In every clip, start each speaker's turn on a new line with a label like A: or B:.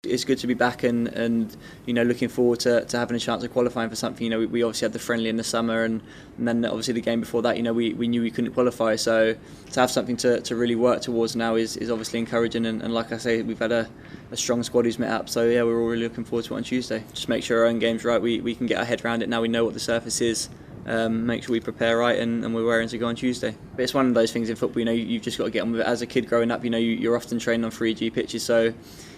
A: it's good to be back and looking forward to having a chance of qualifying for something. We obviously had the friendly in the summer, and then obviously the game before that. We knew we couldn't qualify, so to have something to really work towards now is obviously encouraging. And like I say, we've had a strong squad who's met up, so yeah, we're all really looking forward to it on Tuesday. Just make sure our own game's right. We can get our head around it now. We know what the surface is. Make sure we prepare right, and we're raring to go on Tuesday. But it's one of those things in football, you've just got to get on with it. As a kid growing up, you're often trained on 3G pitches, so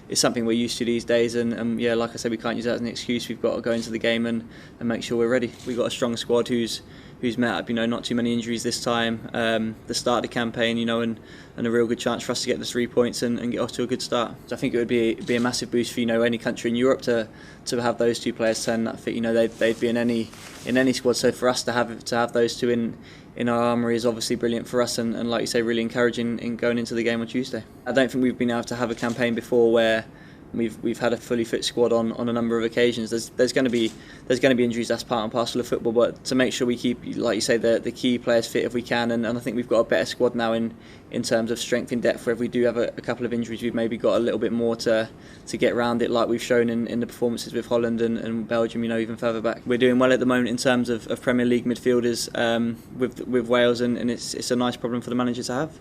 A: it's something we're used to these days. And yeah, like I said, we can't use that as an excuse. We've got to go into the game and make sure we're ready. We've got a strong squad who's met up. Not too many injuries this time. The start of the campaign, and a real good chance for us to get the 3 points and get off to a good start. So I think it would be a massive boost for any country in Europe to have those two players turn that fit. They'd be in any squad. So for us to have those two in our armoury is obviously brilliant for us, and like you say, really encouraging in going into the game on Tuesday. I don't think we've been able to have a campaign before where we've had a fully fit squad on a number of occasions. There's going to be injuries. That's part and parcel of football. But to make sure we keep, like you say, the key players fit if we can, and I think we've got a better squad now in terms of strength and depth. Where if we do have a couple of injuries, we've maybe got a little bit more to get around it, like we've shown in the performances with Holland and Belgium. Even further back, we're doing well at the moment in terms of Premier League midfielders with Wales, and it's a nice problem for the manager to have.